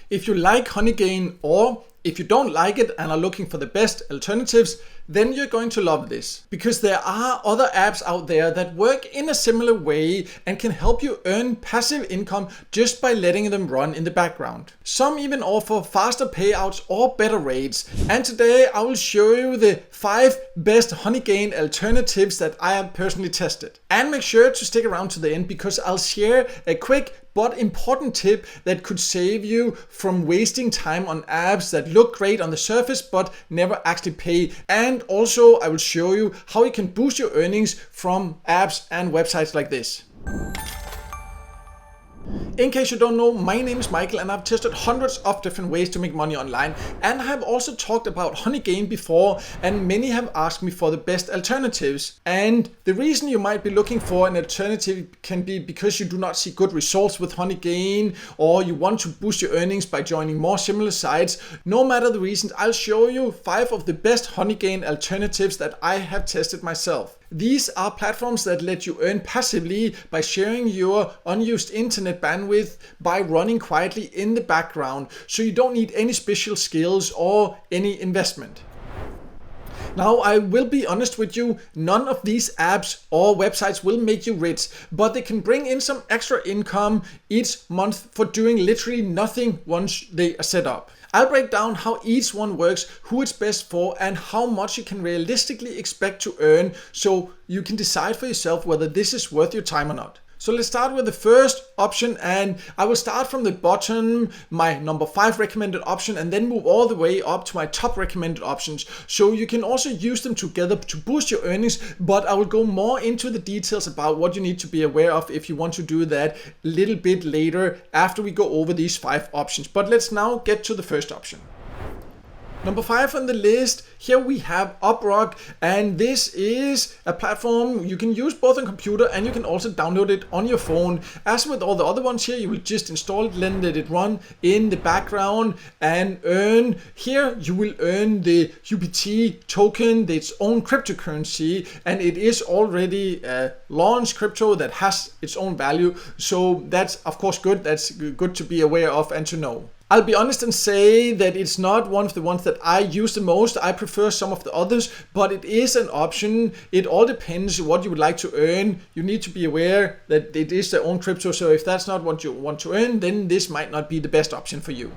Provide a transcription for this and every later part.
If you like Honeygain, or if you don't like it and are looking for the best alternatives, then you're going to love this, because there are other apps out there that work in a similar way and can help you earn passive income just by letting them run in the background. Some even offer faster payouts or better rates, and today I will show you the 5 best Honeygain alternatives that I have personally tested. And make sure to stick around to the end, because I'll share a quick but important tip that could save you from wasting time on apps that look great on the surface but never actually pay. And also I will show you how you can boost your earnings from apps and websites like this. In case you don't know, my name is Michael and I've tested hundreds of different ways to make money online, and I have also talked about Honeygain before, and many have asked me for the best alternatives. And the reason you might be looking for an alternative can be because you do not see good results with Honeygain, or you want to boost your earnings by joining more similar sites. No matter the reasons, I'll show you 5 of the best Honeygain alternatives that I have tested myself. These are platforms that let you earn passively by sharing your unused internet bandwidth by running quietly in the background, so you don't need any special skills or any investment. Now, I will be honest with you, none of these apps or websites will make you rich, but they can bring in some extra income each month for doing literally nothing once they are set up. I'll break down how each one works, who it's best for, and how much you can realistically expect to earn, so you can decide for yourself whether this is worth your time or not. So let's start with the first option, and I will start from the bottom, my number 5 recommended option, and then move all the way up to my top recommended options. So you can also use them together to boost your earnings, but I will go more into the details about what you need to be aware of if you want to do that a little bit later after we go over these 5 options. But let's now get to the first option. Number 5 on the list, here we have Uprock, and this is a platform you can use both on computer and you can also download it on your phone. As with all the other ones here, you will just install it, then let it run in the background and earn. Here you will earn the UPT token, its own cryptocurrency, and it is already a launched crypto that has its own value. So that's of course good. That's good to be aware of and to know. I'll be honest and say that it's not one of the ones that I use the most. I prefer some of the others, but it is an option. It all depends what you would like to earn. You need to be aware that it is their own crypto, so if that's not what you want to earn, then this might not be the best option for you.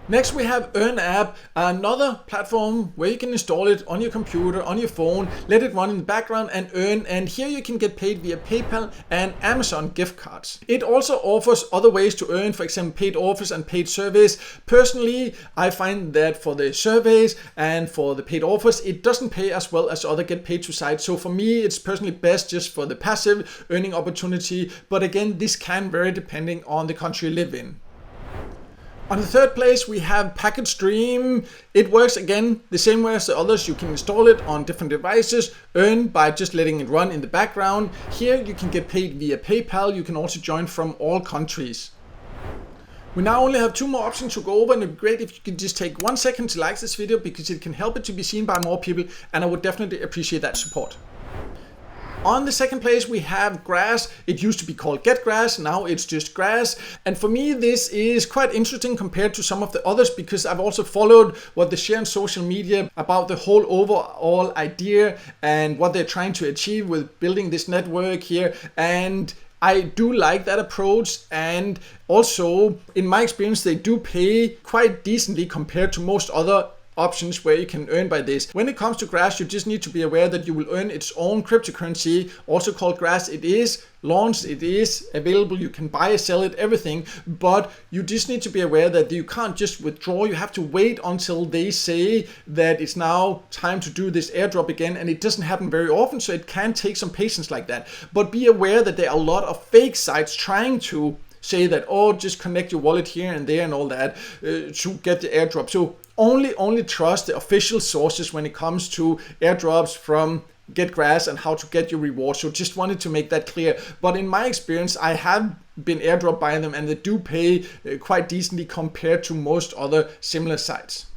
Next we have Earn App, another platform where you can install it on your computer, on your phone, let it run in the background and earn, and here you can get paid via PayPal and Amazon gift cards. It also offers other ways to earn, for example paid offers and paid surveys. Personally, I find that for the surveys and for the paid offers, it doesn't pay as well as other get paid to sites. So for me, it's personally best just for the passive earning opportunity, but again, this can vary depending on the country you live in. On the third place, we have Packet Stream. It works again the same way as the others. You can install it on different devices, earn by just letting it run in the background. Here you can get paid via PayPal. You can also join from all countries. We now only have 2 more options to go over, and it'd be great if you could just take 1 second to like this video, because it can help it to be seen by more people, and I would definitely appreciate that support. On the second place we have Grass. It used to be called Get Grass, now it's just Grass. And for me this is quite interesting compared to some of the others, because I've also followed what they share on social media about the whole overall idea and what they're trying to achieve with building this network here. And I do like that approach, and also in my experience they do pay quite decently compared to most other options where you can earn by this. When it comes to Grass, you just need to be aware that you will earn its own cryptocurrency, also called Grass. It is launched, it is available, you can buy, sell it, everything, but you just need to be aware that you can't just withdraw. You have to wait until they say that it's now time to do this airdrop again, and it doesn't happen very often, so it can take some patience like that. But be aware that there are a lot of fake sites trying to say that, oh, just connect your wallet here and there and all that to get the airdrop. So only trust the official sources when it comes to airdrops from Get Grass and how to get your reward. So just wanted to make that clear. But in my experience, I have been airdropped by them, and they do pay quite decently compared to most other similar sites.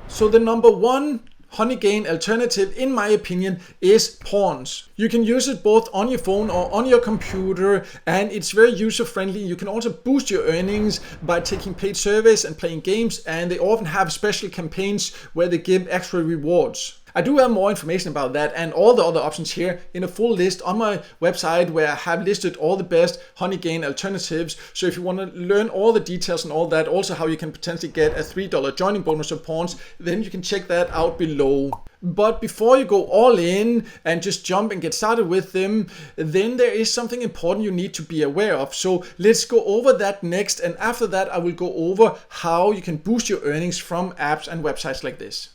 So the number 1 Honeygain alternative, in my opinion, is pawns. You can use it both on your phone or on your computer, and it's very user friendly. You can also boost your earnings by taking paid surveys and playing games, and they often have special campaigns where they give extra rewards. I do have more information about that and all the other options here in a full list on my website, where I have listed all the best Honeygain alternatives. So if you want to learn all the details and all that, also how you can potentially get a $3 joining bonus of pawns, then you can check that out below. But before you go all in and just jump and get started with them, then there is something important you need to be aware of. So let's go over that next, and after that I will go over how you can boost your earnings from apps and websites like this.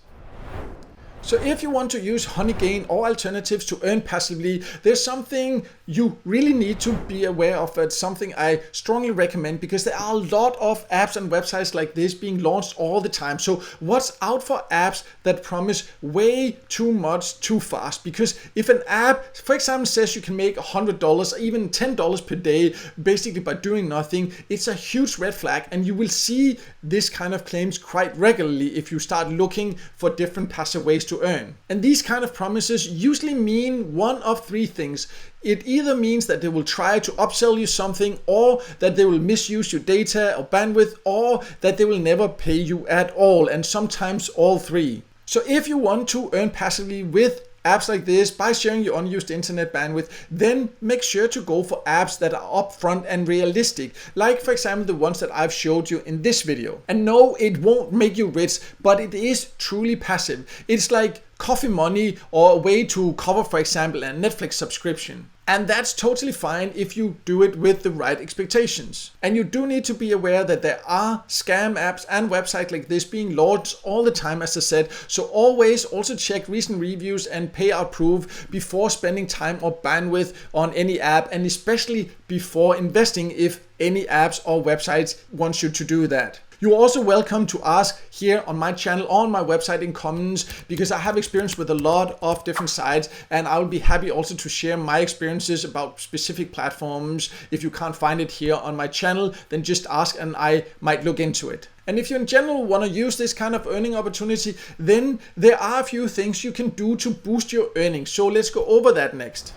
So if you want to use Honeygain or alternatives to earn passively, there's something you really need to be aware of. It's something I strongly recommend, because there are a lot of apps and websites like this being launched all the time. So watch out for apps that promise way too much too fast. Because if an app, for example, says you can make $100 or even $10 per day basically by doing nothing, it's a huge red flag, and you will see this kind of claims quite regularly if you start looking for different passive ways to earn. And these kind of promises usually mean one of three things. It either means that they will try to upsell you something, or that they will misuse your data or bandwidth, or that they will never pay you at all, and sometimes all three. So if you want to earn passively with apps like this by sharing your unused internet bandwidth, then make sure to go for apps that are upfront and realistic, like for example the ones that I've showed you in this video. And no, it won't make you rich, but it is truly passive. It's like coffee money, or a way to cover, for example, a Netflix subscription. And that's totally fine if you do it with the right expectations. And you do need to be aware that there are scam apps and websites like this being launched all the time, as I said. So always also check recent reviews and payout proof before spending time or bandwidth on any app, and especially before investing if any apps or websites want you to do that. You're also welcome to ask here on my channel, on my website, in comments, because I have experience with a lot of different sites, and I will be happy also to share my experiences about specific platforms. If you can't find it here on my channel, then just ask and I might look into it. And if you in general want to use this kind of earning opportunity, then there are a few things you can do to boost your earnings. So let's go over that next.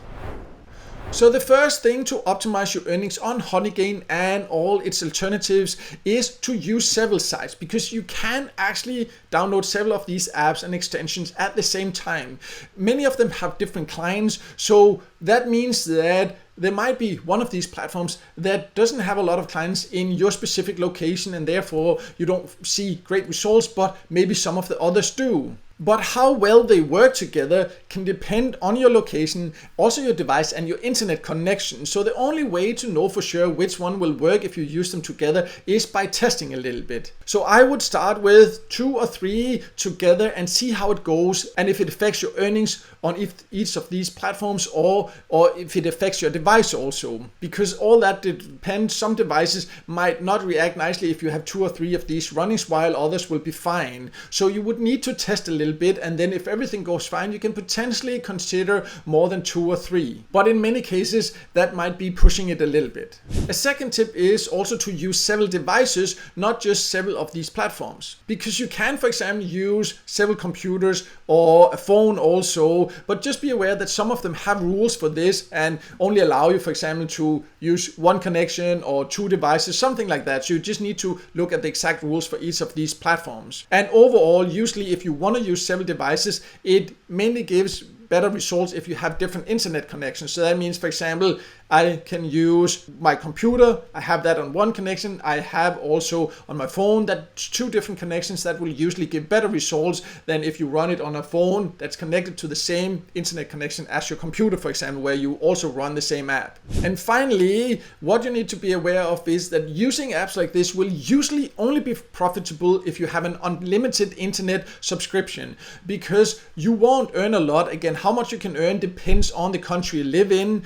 So the first thing to optimize your earnings on Honeygain and all its alternatives is to use several sites, because you can actually download several of these apps and extensions at the same time. Many of them have different clients, so that means that there might be one of these platforms that doesn't have a lot of clients in your specific location, and therefore you don't see great results, but maybe some of the others do. But how well they work together can depend on your location, also your device and your internet connection. So the only way to know for sure which one will work if you use them together is by testing a little bit. So I would start with 2 or 3 together and see how it goes, and if it affects your earnings on each of these platforms, or if it affects your device also. Because all that depends. Some devices might not react nicely if you have 2 or 3 of these running, while others will be fine. So you would need to test a little bit, and then if everything goes fine, you can potentially consider more than 2 or 3. But in many cases that might be pushing it a little bit. A second tip is also to use several devices, not just several of these platforms, because you can, for example, use several computers or a phone also, but just be aware that some of them have rules for this and only allow you, for example, to use 1 connection or 2 devices, something like that. So you just need to look at the exact rules for each of these platforms. And overall, usually if you want to use several devices, it mainly gives better results if you have different internet connections. So that means, for example, I can use my computer, I have that on 1 connection, I have also on my phone, that's 2 different connections. That will usually give better results than if you run it on a phone that's connected to the same internet connection as your computer, for example, where you also run the same app. And finally, what you need to be aware of is that using apps like this will usually only be profitable if you have an unlimited internet subscription, because you won't earn a lot, again, how much you can earn depends on the country you live in,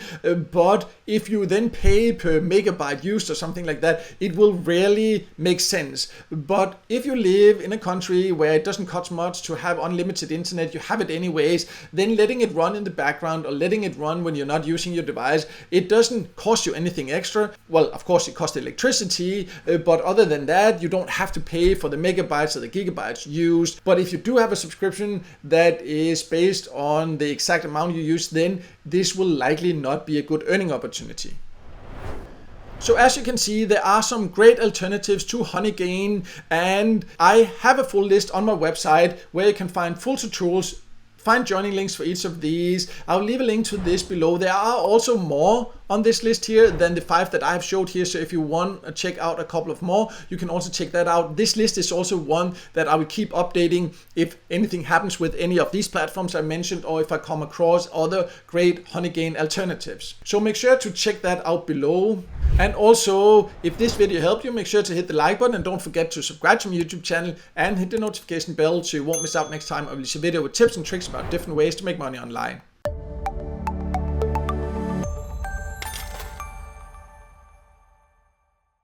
but if you then pay per megabyte used or something like that, it will rarely make sense. But if you live in a country where it doesn't cost much to have unlimited internet, you have it anyways, then letting it run in the background or letting it run when you're not using your device, it doesn't cost you anything extra. Well, of course it costs electricity, but other than that, you don't have to pay for the megabytes or the gigabytes used. But if you do have a subscription that is based on the exact amount you use, then this will likely not be a good earning opportunity. So as you can see, there are some great alternatives to Honeygain, and I have a full list on my website where you can find full tutorials, find joining links for each of these. I'll leave a link to this below. There are also more on this list here than the 5 that I've showed here. So if you want to check out a couple of more, you can also check that out. This list is also one that I will keep updating if anything happens with any of these platforms I mentioned, or if I come across other great Honeygain alternatives. So make sure to check that out below. And also, if this video helped you, make sure to hit the like button and don't forget to subscribe to my YouTube channel and hit the notification bell so you won't miss out next time I release a video with tips and tricks about different ways to make money online.